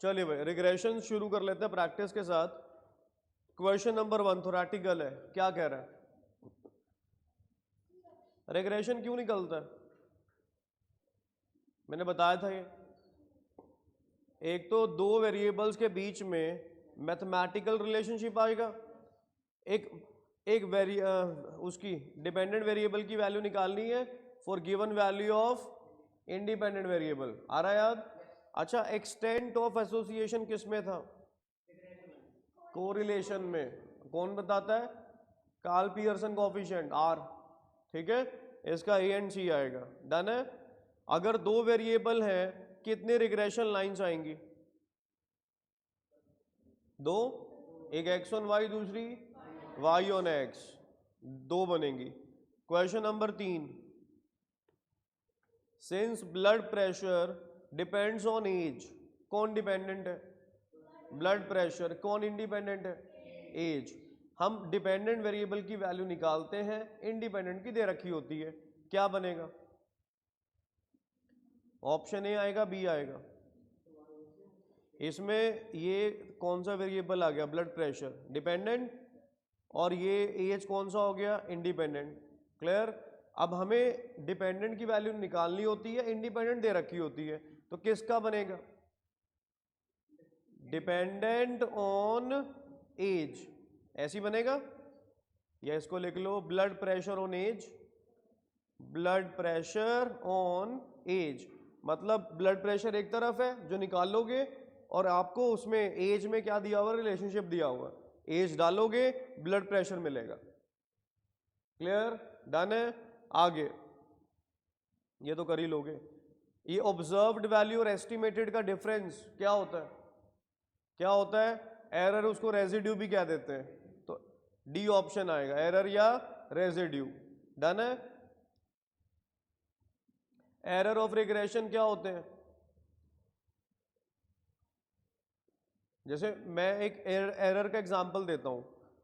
चलिए भाई रिग्रेशन शुरू कर लेते हैं प्रैक्टिस के साथ। क्वेश्चन नंबर 1 थोरेटिकल है, क्या कह रहा है? रिग्रेशन क्यों निकलता है? मैंने बताया था ये, एक तो दो वेरिएबल्स के बीच में मैथमेटिकल रिलेशनशिप आएगा, एक एक उसकी डिपेंडेंट वेरिएबल की वैल्यू निकालनी है for given value of independent variable. आ रहा है याद? अच्छा, एक्सटेंट ऑफ एसोसिएशन किस में था? कोरिलेशन में। कौन बताता है? Karl Pearson coefficient R. ठीक है, इसका ए एंड सी आएगा। डन है। अगर दो वेरिएबल हैं कितने रिग्रेशन लाइंस आएंगी? दो, एक एक्स ऑन वाई, दूसरी वाई ऑन एक्स, दो बनेंगी। Question number 3, since blood pressure depends on age, कौन डिपेंडेंट है? Blood pressure. कौन इंडिपेंडेंट है? एज। हम डिपेंडेंट वेरिएबल की वैल्यू निकालते हैं, इंडिपेंडेंट की दे रखी होती है, क्या बनेगा? ऑप्शन ए आएगा, बी आएगा? इसमें ये कौन सा वेरिएबल आ गया? ब्लड प्रेशर डिपेंडेंट, और ये एज कौन सा हो गया? इंडिपेंडेंट। क्लियर? अब हमें डिपेंडेंट की वैल्यू निकालनी होती है, इंडिपेंडेंट दे रखी होती है, तो किसका बनेगा? डिपेंडेंट ऑन एज, ऐसी बनेगा। या इसको लिख लो blood pressure on age. Blood pressure on age मतलब ब्लड प्रेशर एक तरफ है जो निकालोगे, और आपको उसमें एज में क्या दिया हुआ? रिलेशनशिप दिया हुआ। एज डालोगे ब्लड प्रेशर मिलेगा। क्लियर? डन है। आगे ये तो कर ही लोगे। ये ऑब्जर्व्ड वैल्यू और एस्टिमेटेड का डिफरेंस क्या होता है? क्या होता है? एरर, उसको रेजिड्यू भी कह देते हैं, तो डी ऑप्शन आएगा, एरर या रेजिड्यू। डन है। एरर ऑफ रिग्रेशन क्या होते हैं? जैसे मैं एक एरर का एग्जांपल देता हूं।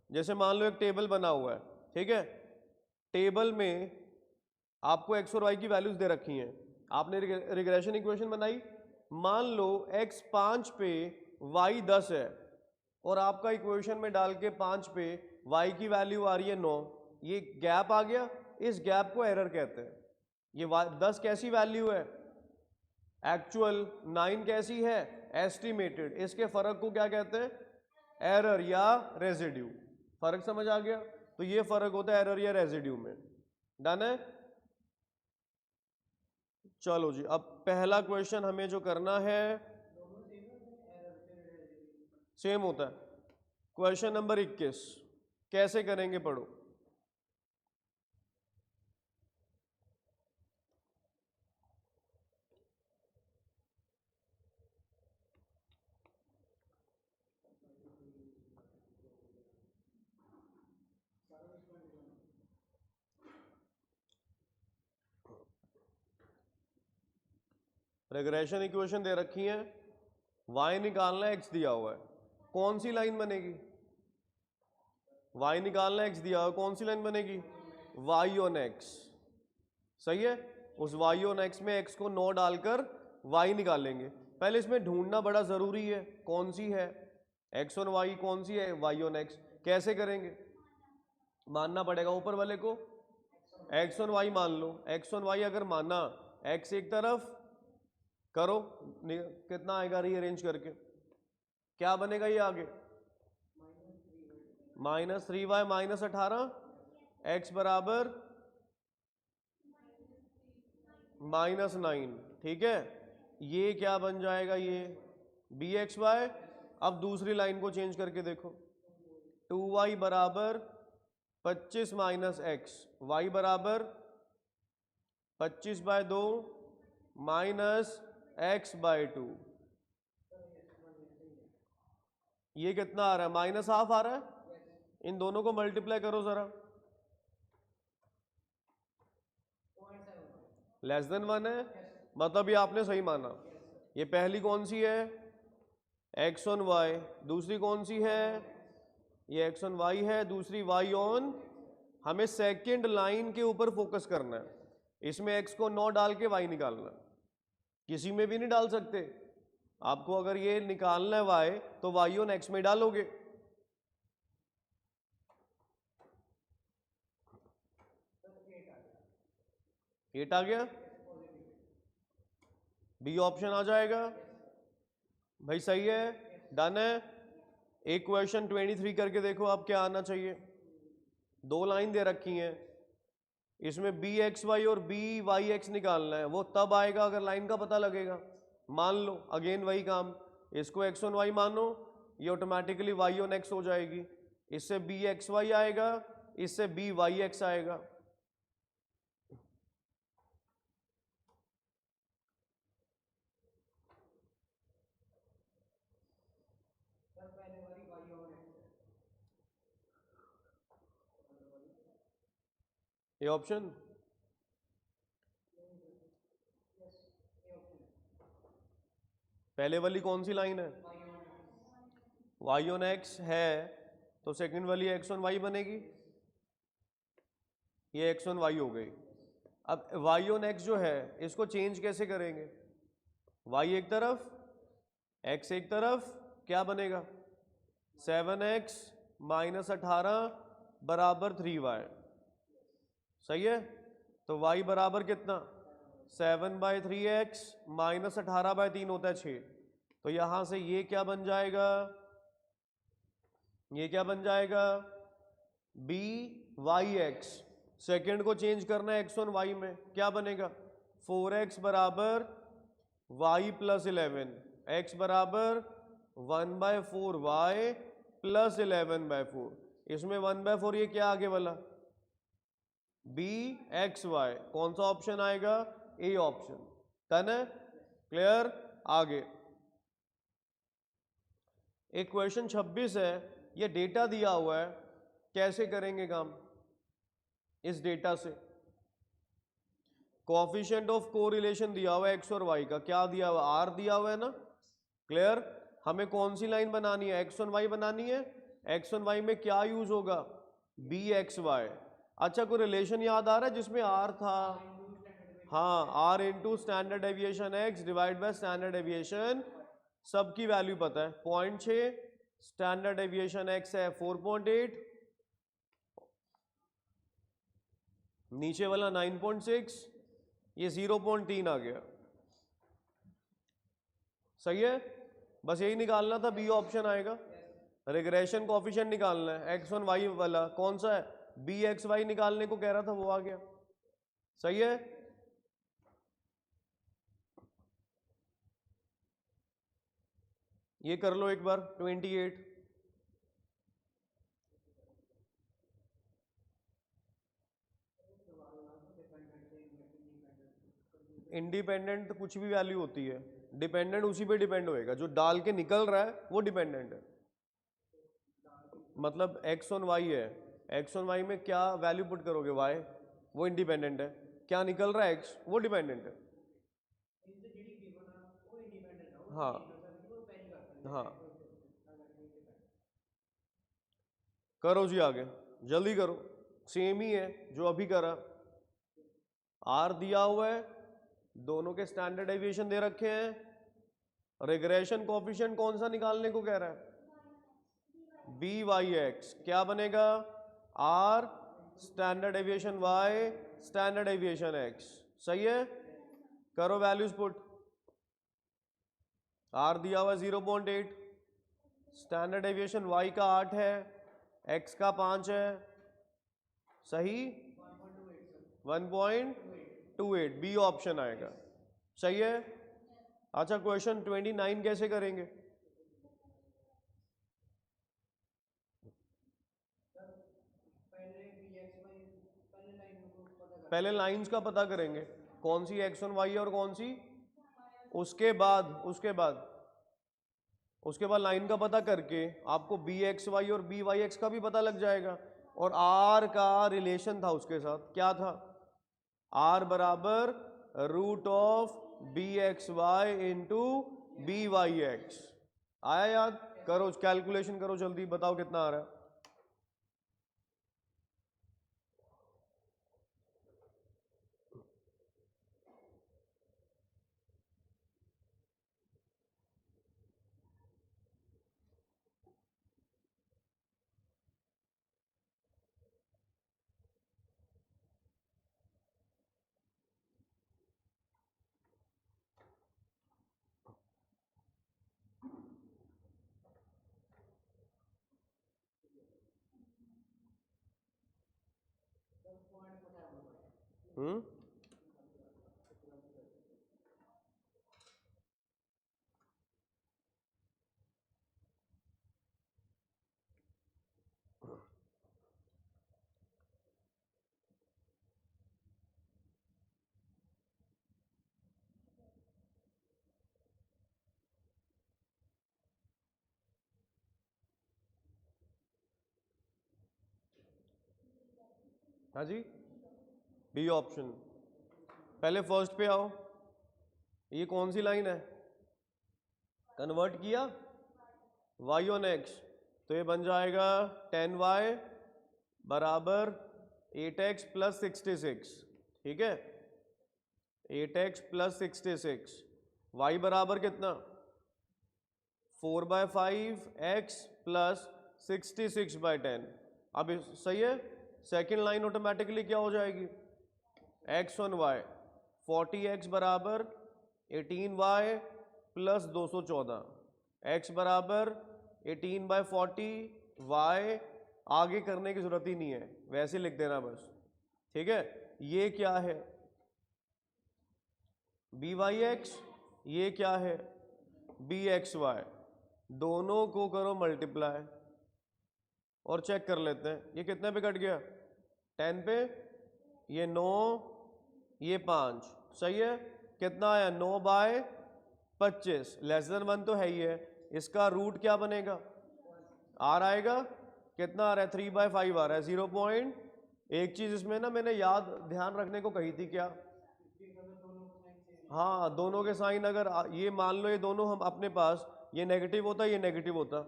जैसे मान लो एक टेबल बना हुआ है, ठीक है, टेबल में आपको एक्स और वाई की वैल्यूज दे रखी हैं, आपने रिग्रेशन इक्वेशन बनाई। मान लो x 5 पे y 10 है, और आपका इक्वेशन में डाल के 5 पे y की वैल्यू आ रही है 9, ये गैप आ गया, इस गैप को एरर कहते हैं। ये 10 कैसी वैल्यू है? एक्चुअल। 9 कैसी है? एस्टिमेटेड। इसके फर्क को क्या कहते हैं? एरर या रेजिड्यू। फर्क समझ आ गया? तो ये फर्क होता है एरर या रेजिड्यू में। डन है। चलो जी, अब पहला क्वेश्चन हमें जो करना है, सेम होता है। क्वेश्चन नंबर 21 कैसे करेंगे, पढ़ो। रिग्रेशन इक्वेशन दे रखी है, y निकालना है, x दिया हुआ है, कौन सी लाइन बनेगी? y निकालना है, x दिया हुआ है, कौन सी लाइन बनेगी? y on x। सही है। उस y ऑन x में x को 9 डालकर y निकालेंगे। पहले इसमें ढूंढना बड़ा जरूरी है कौन सी है x ऑन y, कौन सी है y ऑन x। कैसे करेंगे? मानना पड़ेगा ऊपर वाले को, x ऑन y मान लो। x ऑन y अगर माना, x एक तरफ करो, कितना आएगा रीअरेंज करके? क्या बनेगा ये आगे? -3y -18 x बराबर -9। ठीक है, ये क्या बन जाएगा? ये bxy। अब दूसरी लाइन को चेंज करके देखो, 2y बराबर 25 -x, y बराबर 25/2 -x/2। ये कितना आ रहा है? -½ आ रहा है। इन दोनों को मल्टीप्लाई करो जरा, << 1 है, मतलब ये आपने सही माना। ये पहली कौन सी है? x on y। दूसरी कौन सी है? ये x ऑन y है, दूसरी y ऑन। हमें सेकंड लाइन के ऊपर फोकस करना है। इसमें x को 9 डाल के y निकालना, किसी में भी नहीं डाल सकते। आपको अगर ये निकालना है y तो y ऑन x में डालोगे। एट आ गया, बी ऑप्शन आ जाएगा भाई, सही है, डन है। एक क्वेश्चन 23 करके देखो आप, क्या आना चाहिए। दो लाइन दे रखी हैं, इसमें बी एक्स वाई और बी वाई एक्स निकालना है। वो तब आएगा अगर लाइन का पता लगेगा। मान लो अगेन वही काम, इसको एक्स ऑन वाई मानो, ये ऑटोमेटिकली वाई ऑन एक्स हो जाएगी। इससे बी एक्स वाई आएगा, इससे बी वाई एक्स आएगा। ये ऑप्शन पहले वाली कौन सी लाइन है, वाई ऑन एक्स है, तो सेकंड वाली एक्स ऑन वाई बनेगी। ये एक्स ऑन वाई हो गई। अब वाई ऑन एक्स जो है इसको चेंज कैसे करेंगे, वाई एक तरफ एक्स एक तरफ, क्या बनेगा 7x माइनस 18 बराबर 3y। सही है, तो y बराबर कितना 7/3x माइनस 18/3 होता है 6। तो यहां से ये क्या बन जाएगा, ये क्या बन जाएगा बी वाई एक्स। सेकेंड को चेंज करना है एक्स ऑन वाई में, क्या बनेगा 4x बराबर y प्लस 11, x बराबर 1/4y प्लस 11/4। इसमें 1/4 ये क्या आगे वाला बी एक्स वाई, कौन सा ऑप्शन आएगा ए ऑप्शन। डन है, क्लियर। आगे एक क्वेश्चन 26 है, ये डेटा दिया हुआ है, कैसे करेंगे काम इस डेटा से। कोएफिशिएंट ऑफ कोरिलेशन दिया हुआ है एक्स और वाई का, क्या दिया हुआ आर दिया हुआ है ना, क्लियर। हमें कौन सी लाइन बनानी है, एक्स ऑन वाई बनानी है। एक्स ऑन वाई में क्या यूज होगा बी एक्स वाई। अच्छा कोई रिलेशन याद आ रहा है जिसमें आर था, हाँ R into standard deviation X divide by standard deviation, सबकी वैल्यू पता है 0.6, स्टैंडर्ड डेविएशन एक्स है 4.8, नीचे वाला 9.6, ये 0.3 आ गया। सही है, बस यही निकालना था, बी ऑप्शन आएगा। रिग्रेशन कोएफिशिएंट निकालना है, एक्स ऑन वाई वाला कौन सा है बी एक्स वाई निकालने को कह रहा था, वो आ गया। सही है, ये कर लो एक बार 28। इंडिपेंडेंट कुछ भी वैल्यू होती है, डिपेंडेंट उसी पे डिपेंड होएगा, जो डाल के निकल रहा है वो डिपेंडेंट है। मतलब एक्स ऑन वाई है, एक्स ऑन वाई में क्या वैल्यू पुट करोगे वाई, वो इंडिपेंडेंट है, क्या निकल रहा है एक्स वो डिपेंडेंट है। हाँ हाँ, करो जी आगे, जल्दी करो, सेम ही है जो अभी करा। आर दिया हुआ है, दोनों के स्टैंडर्ड डेविएशन दे रखे हैं। रिग्रेशन कोएफिशिएंट कौन सा निकालने को कह रहा है बी वाई एक्स, क्या बनेगा R standard deviation Y standard deviation X. सही है, करो वैल्यूज पुट। आर दिया हुआ 0.8, स्टैंडर्ड डेविएशन वाई का 8 है, एक्स का 5 है, सही 1.28, बी ऑप्शन आएगा। सही है। अच्छा क्वेश्चन 29 कैसे करेंगे, पहले लाइंस का पता करेंगे कौन सी एक्स वन वाई और कौन सी, उसके बाद लाइन का पता करके आपको बी एक्स वाई और बी वाई एक्स का भी पता लग जाएगा। और आर का रिलेशन था उसके साथ, क्या था आर बराबर root of B X Y into B Y X. आया याद, करो कैलकुलेशन करो जल्दी, बताओ कितना आ रहा है। हम्म, हाँ जी, बी ऑप्शन। पहले फर्स्ट पे आओ, ये कौन सी लाइन है? कन्वर्ट किया y ऑन x, तो ये बन जाएगा 10y बराबर 8x प्लस 66। ठीक है, 8x प्लस 66, y बराबर कितना? 4/5 x प्लस 66/10। अब सही है, सेकेंड लाइन ऑटोमेटिकली क्या हो जाएगी? x ऑन y, 40x बराबर 18y प्लस 214, x बराबर 18/40, y आगे करने की जरूरत ही नहीं है, वैसे लिख देना बस। ठीक है, ये क्या है? by(x), ये क्या है? bxy। दोनों को करो मल्टीप्लाई और चेक कर लेते हैं, ये कितने पे कट गया? 10 पे, ये 9, ये 5, सही है। कितना आया? 9/25, लेस देन 1 तो है ही है। इसका रूट क्या बनेगा? आर आएगा। कितना आ रहा है? 3/5 आ रहा है, 0 एक चीज इसमें ना मैंने याद ध्यान रखने को कही थी, क्या? हाँ, दोनों के साइन अगर ये मान लो ये दोनों हम अपने पास, ये नेगेटिव होता, ये नेगेटिव होता,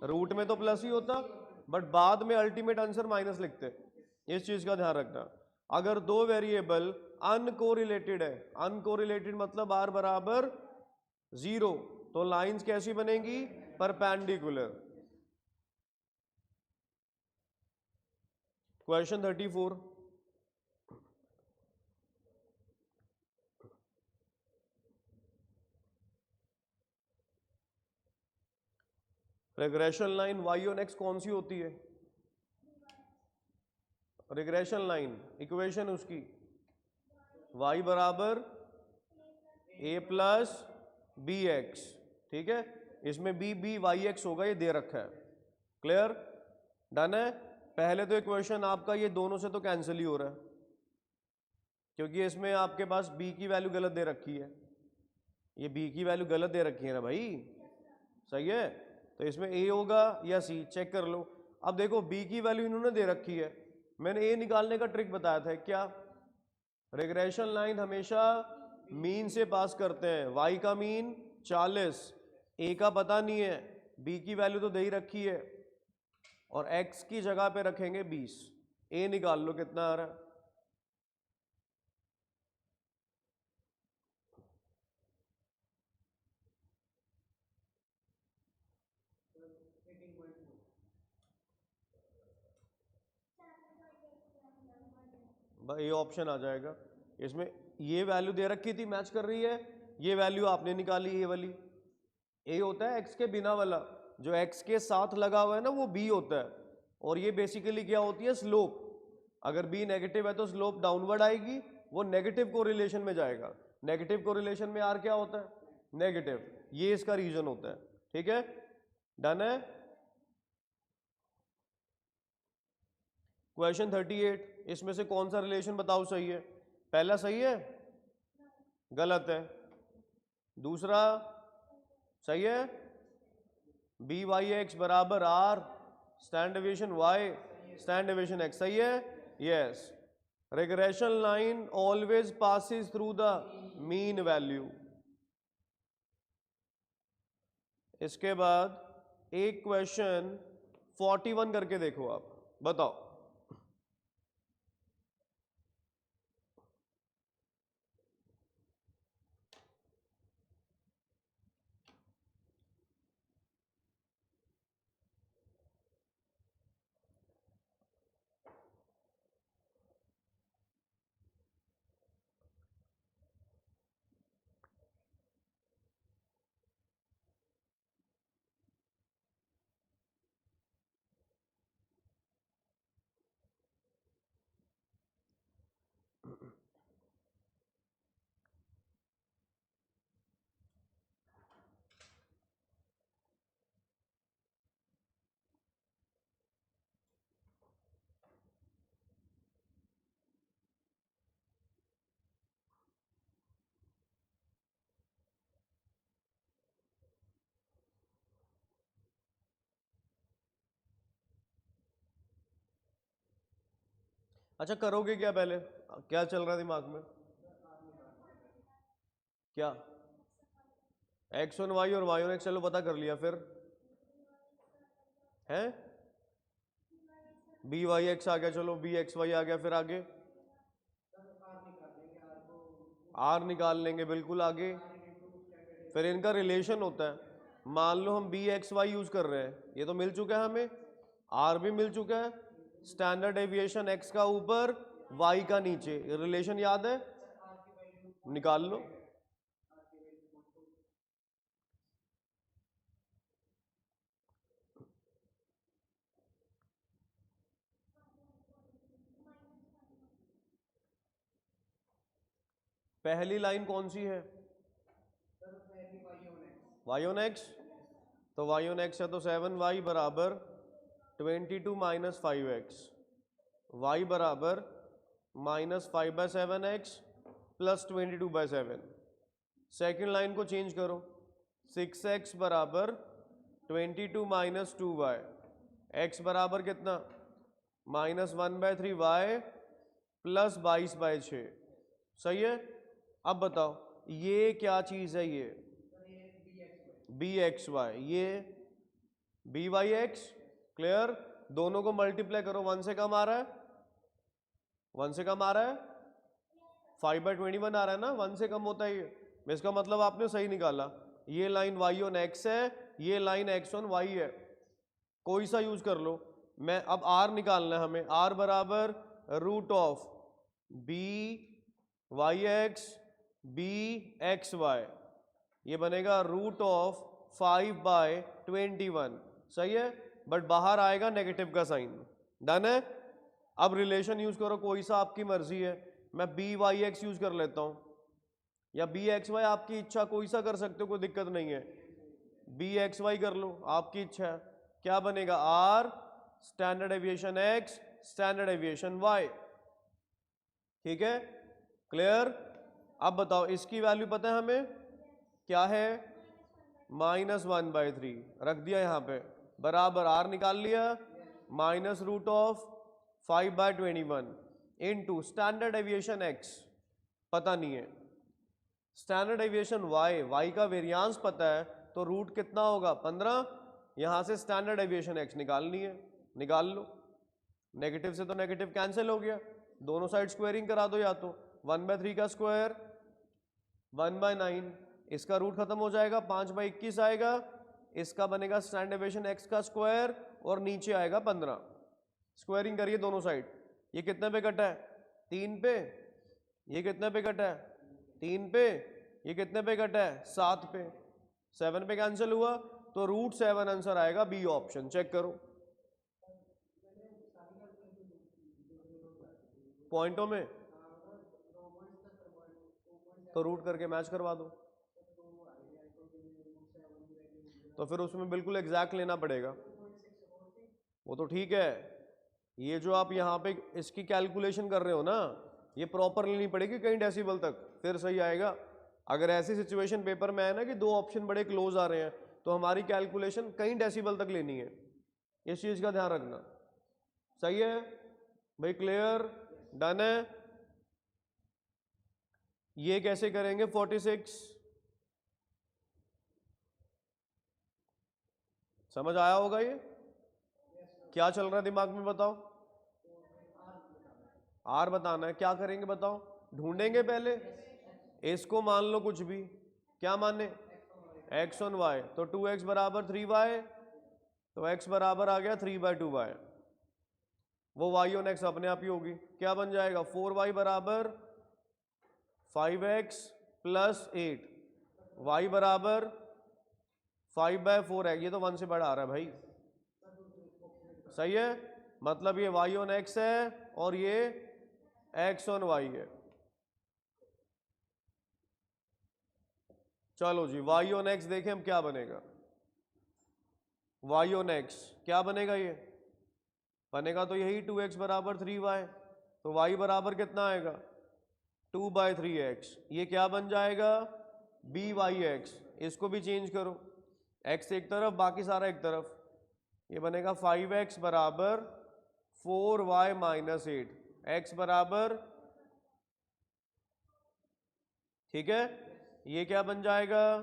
रूट में तो प्लस ही होता, बट बाद में अल्टीमेट आंसर माइनस लिखते। इस चीज का ध्यान रखना। अगर दो वेरिएबल अनकोरिलेटेड है, अनकोरिलेटेड मतलब आर बराबर 0, तो लाइंस कैसी बनेंगी? Perpendicular. Question 34, regression line y on x कौन सी होती है? रिग्रेशन लाइन इक्वेशन उसकी y बराबर a प्लस बी एक्स। ठीक है, इसमें बी वाई एक्स होगा, ये दे रखा है। क्लियर? डन है। पहले तो इक्वेशन आपका ये दोनों से तो कैंसिल ही हो रहा है, क्योंकि इसमें आपके पास b की वैल्यू गलत दे रखी है, ये b की वैल्यू गलत दे रखी है ना भाई, सही है। तो इसमें a होगा या c, चेक कर लो। अब देखो b की वैल्यू इन्होंने दे रखी है, मैंने a निकालने का ट्रिक बताया था क्या? रिग्रेशन लाइन हमेशा मीन से पास करते हैं, y का मीन 40, a का पता नहीं है, b की वैल्यू तो दे ही रखी है, और x की जगह पे रखेंगे 20। a निकाल लो कितना आ रहा है? ये ऑप्शन आ जाएगा इसमें। ये वैल्यू दे रखी थी, मैच कर रही है, ये वैल्यू आपने निकाली, ये वाली। ए होता है x के बिना वाला, जो x के साथ लगा हुआ है ना वो b होता है, और ये बेसिकली क्या होती है? स्लोप। अगर b नेगेटिव है तो स्लोप डाउनवर्ड आएगी, वो नेगेटिव कोरिलेशन में जाएगा। नेगेटिव कोरिलेशन में r क्या होता है? नेगेटिव। ये इसका रीजन होता है। ठीक है, डन है। क्वेश्चन 38, इसमें से कौन सा रिलेशन बताओ सही है? पहला सही है, गलत है। दूसरा सही है, बी वाई एक्स बराबर R stand deviation Y stand deviation X, सही है। Yes, regression line always passes through the mean value. इसके बाद एक क्वेश्चन 41 करके देखो, आप बताओ। अच्छा करोगे क्या पहले, क्या चल रहा है दिमाग में? क्या एक्स ऑन वाई और वाई ऑन एक्स, चलो पता कर लिया, फिर है बी वाई एक्स आ गया, चलो बी एक्स वाई आ गया, फिर आगे आर निकाल लेंगे, बिल्कुल आगे फिर इनका रिलेशन होता है। मान लो हम बी एक्स वाई यूज कर रहे हैं, ये तो मिल चुका है हमें, आर भी मिल चुका है, स्टैंडर्ड एविएशन एक्स का ऊपर वाई का नीचे, रिलेशन याद है, निकाल लो। पहली लाइन कौन सी है? वाई ऑन एक्स, तो वाई ऑन एक्स है तो 7y बराबर 22 माइनस 5x, y बराबर -5/7x प्लस 22/7। सेकेंड लाइन को चेंज करो, 6x बराबर 22 माइनस 2y, x बराबर कितना -1/3y प्लस 22/6, सही है। अब बताओ ये क्या चीज है, ये बी एक्स वाई, ये बी वाई एक्स, क्लियर। दोनों को मल्टीप्लाई करो, 1 से कम आ रहा है, 1 से कम आ रहा है, 5/21 आ रहा है ना, 1 से कम होता है ये, इसका मतलब आपने सही निकाला। ये लाइन वाई ऑन एक्स है, ये लाइन एक्स ऑन वाई है, कोई सा यूज कर लो। मैं अब आर निकालना है हमें, आर बराबर root of B Y X B X Y, ये बनेगा रूट ऑफ 5/21, सही है, बट बाहर आएगा नेगेटिव का साइन, डन है। अब रिलेशन यूज करो, कोई सा आपकी मर्जी है, मैं बी वाई एक्स यूज कर लेता हूं, या बी एक्स वाई, आपकी इच्छा, कोई सा कर सकते हो, कोई दिक्कत नहीं है, बी एक्स वाई कर लो, आपकी इच्छा है। क्या बनेगा, R standard deviation X standard deviation Y, ठीक है, क्लियर। अब बताओ इसकी वैल्यू पता है हमें क्या है, -1/3 रख दिया यहाँ पे, बराबर आर निकाल लिया, minus root of 5/21 into standard deviation X पता नहीं है, स्टैंडर्ड एविएशन वाई, वाई का वेरियांस पता है, तो रूट कितना होगा 15, यहां से स्टैंडर्ड एविएशन एक्स निकालनी है, निकाल लो। नेगेटिव से तो नेगेटिव कैंसिल हो गया, दोनों साइड स्क्वायरिंग करा दो, या तो 1/3 का स्क्वायर 1/9, इसका रूट खत्म हो जाएगा, 5/21 आएगा, इसका बनेगा स्टैंडर्ड एविएशन एक्स का स्क्वायर और नीचे आएगा 15, स्क्वायरिंग करिए दोनों साइड, ये कितने पे कटा है 3 पे, ये कितने पे कटा है 3 पे, ये कितने पे कटा है 7 पे, 7 पे कैंसिल हुआ, तो √7 आंसर आएगा, बी ऑप्शन, चेक करो पॉइंटों में, तो रूट करके मैच करवा दो, तो फिर उसमें बिल्कुल एग्जैक्ट लेना पड़ेगा, वो तो ठीक है। ये जो आप यहाँ पे इसकी कैलकुलेशन कर रहे हो ना, ये प्रॉपर लेनी पड़ेगी कहीं डेसिबल तक, फिर सही आएगा। अगर ऐसी सिचुएशन पेपर में है ना कि दो ऑप्शन बड़े क्लोज आ रहे हैं, तो हमारी कैलकुलेशन कहीं डेसिबल तक लेनी है, इस चीज का ध्यान रखना, सही है भाई, क्लियर, डन है। ये कैसे करेंगे 46, समझ आया होगा ये, क्या चल रहा है दिमाग में बताओ, आर बताना है, क्या करेंगे बताओ, ढूंढेंगे पहले, इसको मान लो कुछ भी, क्या माने एक्स ऑन वाई, तो 2x बराबर 3y, तो x बराबर आ गया 3/2y, वो y ऑन x अपने आप ही होगी, क्या बन जाएगा 4y बराबर 5x प्लस 8, y बराबर 5/4 है, ये तो 1 से बड़ा आ रहा है भाई, सही है, मतलब ये y ऑन x है और ये x ऑन y है। चलो जी y ऑन x देखें हम क्या बनेगा, y ऑन x क्या बनेगा, ये बनेगा तो यही 2x बराबर 3y, तो y बराबर कितना आएगा 2/3x, ये क्या बन जाएगा by(x), इसको भी चेंज करो, x एक तरफ बाकी सारा एक तरफ, ये बनेगा 5x बराबर 4y - 8, x बराबर, ठीक है, ये क्या बन जाएगा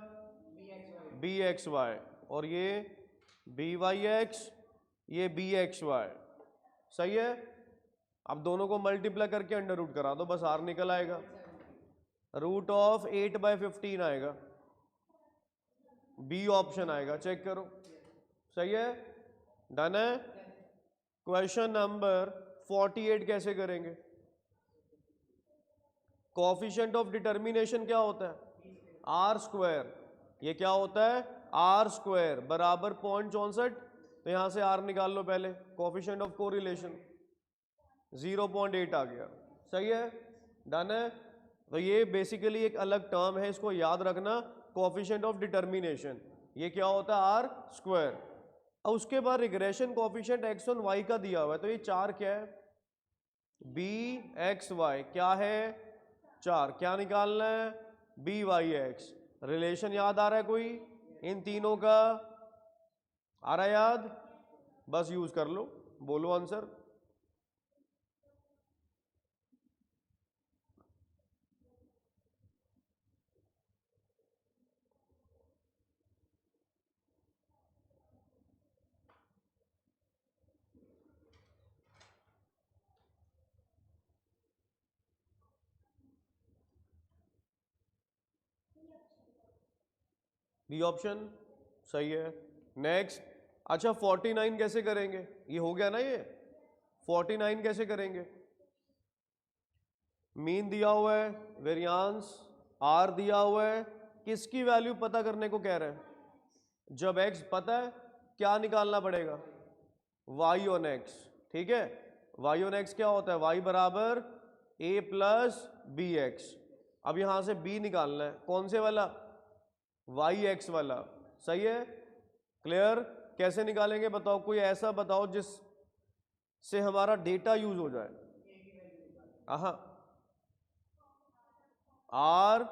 बी एक्स वाई, और ये बी वाई एक्स, ये बी एक्स वाई, सही है। अब दोनों को मल्टीप्लाई करके अंडर रूट करा दो, बस आर निकल आएगा, रूट ऑफ 8/15 आएगा, बी ऑप्शन आएगा, चेक करो, सही है, डन है। क्वेश्चन नंबर 48 कैसे करेंगे? कोफिशिएंट ऑफ डिटर्मिनेशन क्या होता है? R square. ये क्या होता है? आर स्क्वायर बराबर 0.64, तो यहां से आर निकाल लो पहले, कोफिशिएंट ऑफ कोरिलेशन 0.8 आ गया, सही है, डन है। तो ये बेसिकली एक अलग टर्म है, इसको याद रखना, कोफिशिएंट ऑफ डिटर्मिनेशन, ये क्या होता है? R square. अब उसके बाद रिग्रेशन कोफिशिएंट एक्स और वाई का दिया हुआ है, तो ये 4 क्या है? बी एक्स वाई क्या है? 4, क्या निकालना है? B Y x. रिलेशन याद आ रहा है कोई इन तीनों का? आ रहा है याद? बस यूज कर लो, बोलो आंसर। बी ऑप्शन सही है। नेक्स्ट, अच्छा 49 कैसे करेंगे? ये हो गया ना, ये 49 कैसे करेंगे? मीन दिया हुआ है, वेरियांस आर दिया हुआ है, किसकी वैल्यू पता करने को कह रहे हैं? जब एक्स पता है, क्या निकालना पड़ेगा? वाई ऑन एक्स, ठीक है। वाई ऑन एक्स क्या होता है? वाई बराबर ए प्लस बी एक्स। अब यहां से बी निकालना है, कौन से वाला? वाई एक्स वाला, सही है, क्लियर। कैसे निकालेंगे बताओ, कोई ऐसा बताओ जिस से हमारा डेटा यूज हो जाए। आहा, R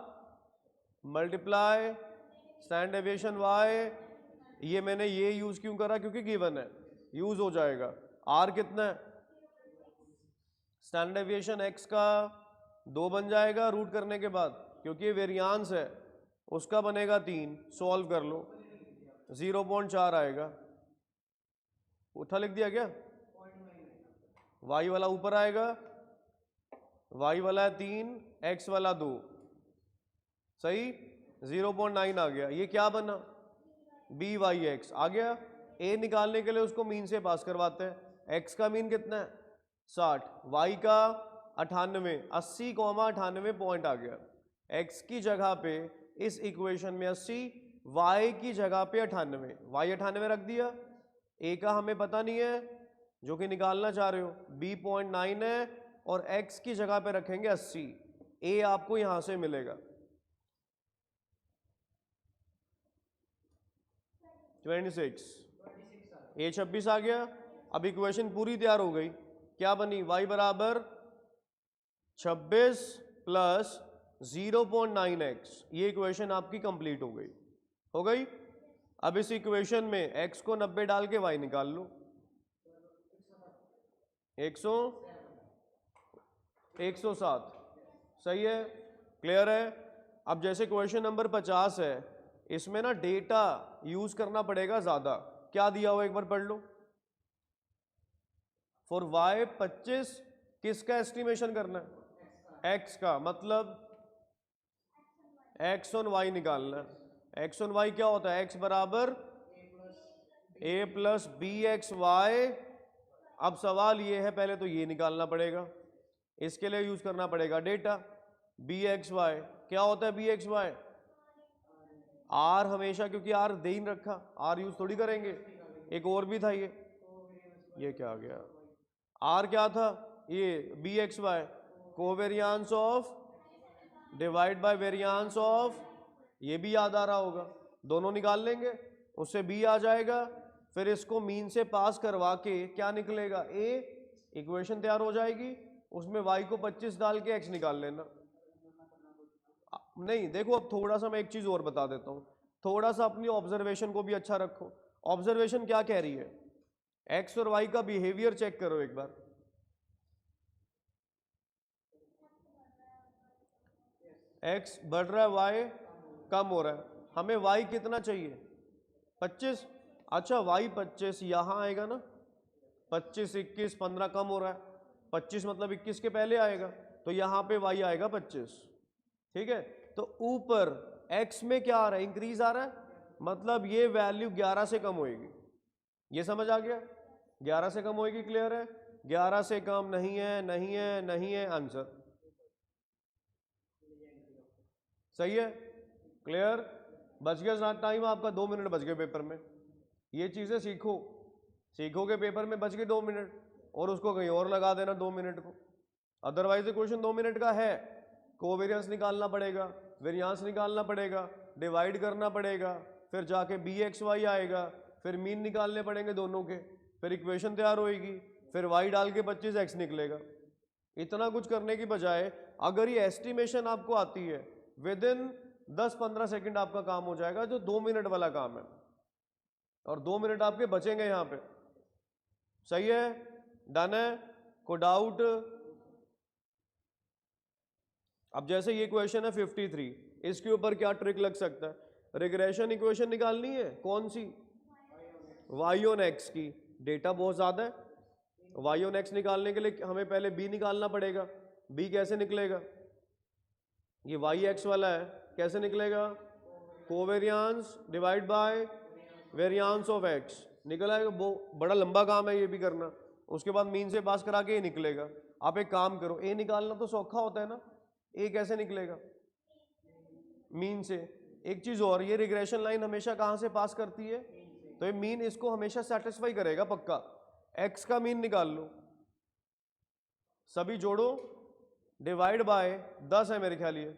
multiply standard deviation Y, ये मैंने ये यूज क्यों करा? क्योंकि गिवन है, यूज हो जाएगा। आर कितना है? स्टैंडर्ड डेविएशन एक्स का 2 बन जाएगा रूट करने के बाद, क्योंकि ये वेरियांस है, उसका बनेगा 3, सॉल्व कर लो, 0.4 आएगा। उठा लिख दिया क्या? वाई वाला ऊपर आएगा, वाई वाला 3, एक्स वाला 2, सही, 0.9 आ गया। ये क्या बना? बी वाई एक्स आ गया। ए निकालने के लिए उसको मीन से पास करवाते हैं। एक्स का मीन कितना है? 60, वाई का 98, 80,98 पॉइंट आ गया। एक्स की जगह पे इस इक्वेशन में 80, वाई की जगह पे 98, वाई 98 रख दिया। ए का हमें पता नहीं है, जो कि निकालना चाह रहे हो, बी 0.9 है, और एक्स की जगह पे रखेंगे 80, ए आपको यहां से मिलेगा 26, ए 26 आ गया। अब इक्वेशन पूरी तैयार हो गई, क्या बनी? y बराबर 26 प्लस 0.9x, ये इक्वेशन आपकी कंप्लीट हो गई, हो गई। अब इस इक्वेशन में x को 90 डाल के y निकाल लो, 107, सही है, क्लियर है। अब जैसे क्वेश्चन नंबर 50 है, इसमें ना डेटा यूज करना पड़ेगा ज्यादा। क्या दिया हुआ एक बार पढ़ लो। फॉर y 25, किसका एस्टिमेशन करना है? x का, मतलब x ऑन y निकालना है। x ऑन y क्या होता है? x बराबर a plus B X Y. अब सवाल ये है, पहले तो ये निकालना पड़ेगा, इसके लिए यूज करना पड़ेगा डेटा। बी एक्स वाई क्या होता है? बी एक्स वाई आर हमेशा, क्योंकि आर दे ही रखा, आर यूज थोड़ी करेंगे। एक और भी था ये क्या आ गया? आर क्या था? ये B X Y, covariance of divide by variance of, ये भी याद आ रहा होगा, दोनों निकाल लेंगे, उससे बी आ जाएगा। फिर इसको मीन से पास करवा के क्या निकलेगा? ए, इक्वेशन तैयार हो जाएगी। उसमें y को 25 डाल के x निकाल लेना। नहीं देखो, अब थोड़ा सा मैं एक चीज और बता देता हूं, थोड़ा सा अपनी ऑब्जर्वेशन को भी अच्छा रखो। ऑब्जर्वेशन क्या कह रही है? x और y का बिहेवियर चेक करो एक बार। एक्स बढ़ रहा है, वाई कम हो रहा है। हमें वाई कितना चाहिए? 25। अच्छा वाई 25 यहाँ आएगा ना, 25, 21, 15 कम हो रहा है, 25 मतलब 21 के पहले आएगा, तो यहाँ पे वाई आएगा 25। ठीक है, तो ऊपर एक्स में क्या आ रहा है? इंक्रीज आ रहा है, मतलब ये वैल्यू 11 से कम होएगी। ये समझ आ गया? 11 से कम होएगी, क्लियर है? 11 से कम नहीं है, नहीं है, नहीं है, आंसर सही है, क्लियर। बच गया टाइम आपका, 2 मिनट बच गए पेपर में। ये चीजें सीखो, सीखोगे पेपर में बच गए 2 मिनट, और उसको कहीं और लगा देना 2 मिनट को। अदरवाइज क्वेश्चन 2 मिनट का है, कोवेरियंस निकालना पड़ेगा, वेरियांस निकालना पड़ेगा, डिवाइड करना पड़ेगा, फिर जाके बी एक्स वाई आएगा, फिर मीन निकालने पड़ेंगे दोनों के, फिर इक्वेशन तैयार होएगी, फिर वाई डाल के 25 एक्स निकलेगा। इतना कुछ करने की बजाय अगर ये एस्टिमेशन आपको आती है, विद इन 10-15 सेकंड आपका काम हो जाएगा, जो 2 मिनट वाला काम है, और 2 मिनट आपके बचेंगे यहाँ पे। सही है, डन है, को डाउट? अब जैसे ये क्वेश्चन है 53, इसके ऊपर क्या ट्रिक लग सकता है? रिग्रेशन इक्वेशन निकालनी है, कौन सी? वाई ऑन एक्स की। डेटा बहुत ज्यादा है, वाई ऑन एक्स निकालने के लिए हमें पहले बी निकालना पड़ेगा। बी कैसे निकलेगा? ये वाई एक्स वाला है, कैसे निकलेगा? Covariance divide by variance of X निकल आएगा। वो बड़ा लंबा काम है ये भी करना, उसके बाद मीन से पास करा के ये निकलेगा। आप एक काम करो, ए निकालना तो सौखा होता है ना, ए कैसे निकलेगा? मीन से। एक चीज और, ये रिग्रेशन लाइन हमेशा कहां से पास करती है? तो ये मीन इसको हमेशा सेटिस्फाई करेगा पक्का। एक्स का मीन निकाल लो, सभी जोड़ो, डिवाइड बाय 10 है मेरे ख्याल ये,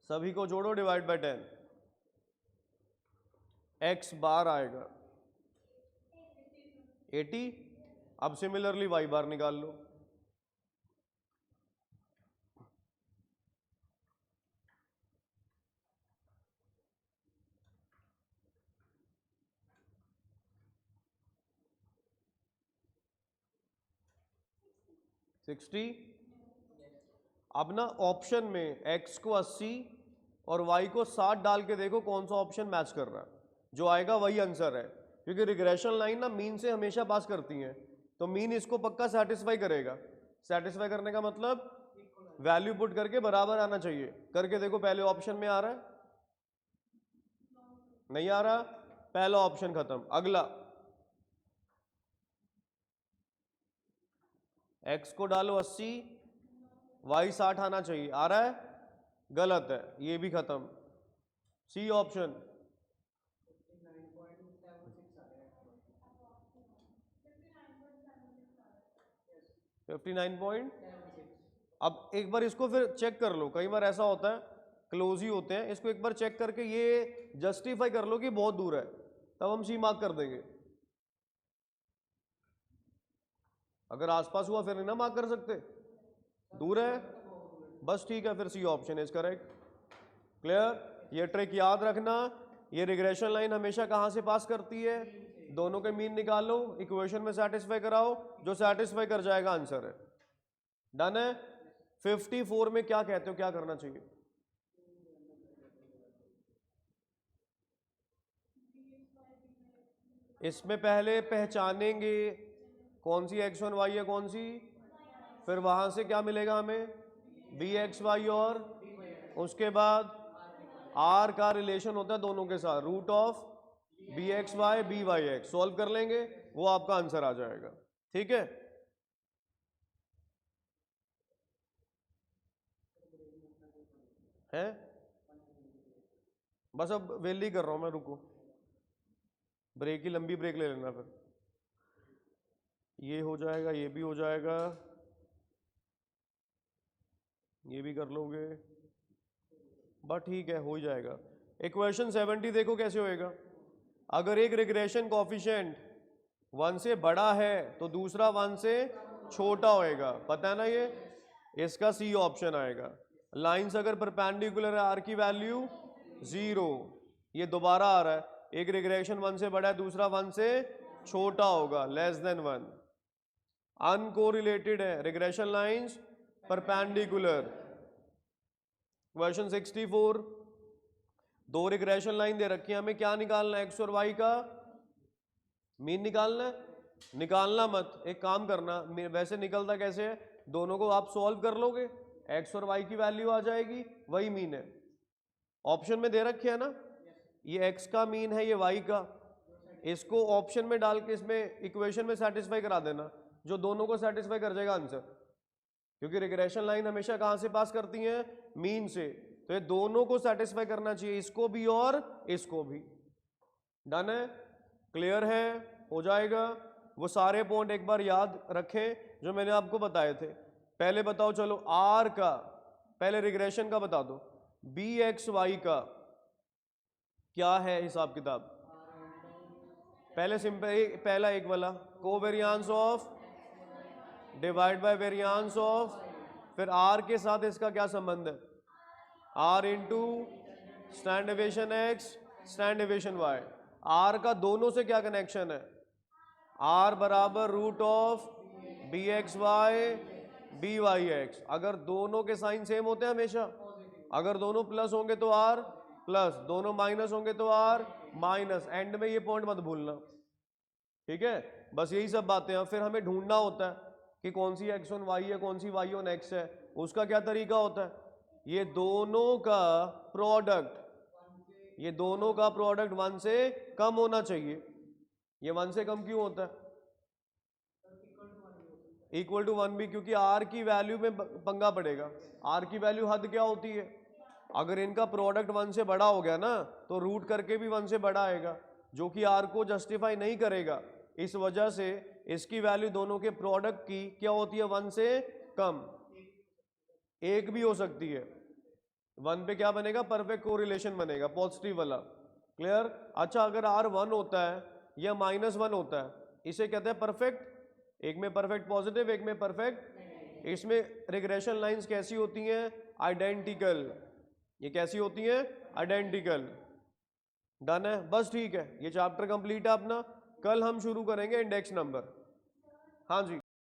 सभी को जोड़ो, डिवाइड बाय 10, एक्स बार आएगा 80। अब सिमिलरली वाई बार निकाल लो, सिक्सटी। अब ना ऑप्शन में x को 80 और y को 60 डाल के देखो कौन सा ऑप्शन मैच कर रहा है, जो आएगा वही आंसर है। क्योंकि रिग्रेशन लाइन ना मीन से हमेशा पास करती हैं, तो मीन इसको पक्का सेटिस्फाई करेगा। सेटिस्फाई करने का मतलब वैल्यू पुट करके बराबर आना चाहिए। करके देखो, पहले ऑप्शन में आ रहा है, नहीं आ रहा, पहला ऑप्शन खत्म। अगला x को डालो 80, y 60 आना चाहिए, आ रहा है? गलत है, ये भी खत्म। सी ऑप्शन, अब एक बार इसको फिर चेक कर लो, कई बार ऐसा होता है क्लोज ही होते हैं, इसको एक बार चेक करके ये जस्टिफाई कर लो कि बहुत दूर है, तब हम सी मार्क कर देंगे। अगर आसपास हुआ फिर नहीं ना मार्क कर सकते, दूर है बस, ठीक है, फिर C option is correct. Clear? ये ट्रिक याद रखना, ये रिग्रेशन लाइन हमेशा कहां से पास करती है? दोनों के मीन निकालो, इक्वेशन में सेटिस्फाई कराओ, जो सेटिस्फाई कर जाएगा आंसर है। डन है? 54 में क्या कहते हो, क्या करना चाहिए? इसमें पहले पहचानेंगे कौन सी एक्स वन वाई है, कौन सी, फिर वहां से क्या मिलेगा हमें? बी एक्स वाई, और उसके बाद आर का रिलेशन होता है दोनों के साथ, root of B X Y B Y X, solve कर लेंगे, वो आपका आंसर आ जाएगा। ठीक है, हैं? बस अब वेल ही कर रहा हूं मैं, रुको, ब्रेक ही, लंबी ब्रेक ले लेना, फिर ये हो जाएगा, ये भी हो जाएगा, ये भी कर लोगे, बस ठीक है, हो ही जाएगा। इक्वेशन 70 देखो कैसे होएगा। अगर एक रिग्रेशन कोफिशिएंट 1 से बड़ा है तो दूसरा 1 से छोटा होएगा, पता है ना ये, इसका सी ऑप्शन आएगा। लाइंस अगर परपेंडिकुलर है, आर की वैल्यू 0, ये दोबारा आ रहा है, एक रिग्रेशन 1 से बड़ा है, दूसरा 1 से छोटा होगा, लेस देन 1। अनकोरिलेटेड है, रिग्रेशन लाइंस परपेंडिकुलर। क्वेश्चन 64, दो रिग्रेशन लाइन दे रखी है, हमें क्या निकालना है? एक्स और वाई का मीन निकालना है। निकालना मत, एक काम करना, वैसे निकलता कैसे है, दोनों को आप सॉल्व कर लोगे, एक्स और वाई की वैल्यू आ जाएगी, वही मीन है। ऑप्शन में दे रखे है ना, ये एक्स का मीन है, ये वाई का, इसको ऑप्शन में डाल के इसमें इक्वेशन में सेटिस्फाई करा देना, जो दोनों को सेटिस्फाई कर जाएगा आंसर। क्योंकि रिग्रेशन लाइन हमेशा कहां से पास करती है? मीन से। तो ये दोनों को सेटिस्फाई करना चाहिए, इसको भी और इसको भी। डन है? क्लियर है? हो जाएगा। वो सारे पॉइंट एक बार याद रखें जो मैंने आपको बताए थे। पहले बताओ, चलो आर का, पहले रिग्रेशन का बता दो, बी एक्स वाई का क्या है हिसाब किताब? पहले सिंपल, पहला एक वाला covariance of divide by variance of, फिर आर के साथ इसका क्या संबंध है? R into stand deviation X stand deviation Y. R का दोनों से क्या कनेक्शन है? आर बराबर root of B X Y B Y X. अगर दोनों के साइन सेम होते हैं हमेशा, अगर दोनों प्लस होंगे तो आर प्लस, दोनों माइनस होंगे तो आर माइनस। एंड में ये पॉइंट मत भूलना, ठीक है? बस यही सब बातें हैं। फिर हमें ढूंढना होता है कि कौन सी एक्स ऑन वाई है, कौन सी वाई ऑन एक्स है। उसका क्या तरीका होता है? ये दोनों का प्रोडक्ट, ये दोनों का प्रोडक्ट 1 से कम होना चाहिए। ये 1 से कम क्यों होता है? इक्वल टू 1 भी, क्योंकि आर की वैल्यू में पंगा पड़ेगा। आर की वैल्यू हद क्या होती है? अगर इनका प्रोडक्ट 1 से बड़ा हो गया ना, तो रूट करके भी 1 से बड़ा आएगा, जो कि आर को जस्टिफाई नहीं करेगा। इस वजह से इसकी वैल्यू दोनों के प्रोडक्ट की क्या होती है? 1 से कम। एक भी हो सकती है। 1 पे क्या बनेगा? परफेक्ट कोरिलेशन बनेगा, पॉजिटिव वाला। क्लियर? अच्छा, अगर आर 1 होता है या -1 होता है, इसे कहते हैं परफेक्ट। एक में परफेक्ट पॉजिटिव, एक में परफेक्ट। इसमें रिग्रेशन लाइंस कैसी होती हैं? आइडेंटिकल। ये कैसी होती हैं? आइडेंटिकल। डन है? बस ठीक है, ये चैप्टर कंप्लीट है अपना। कल हम शुरू करेंगे इंडेक्स नंबर। हाँ जी।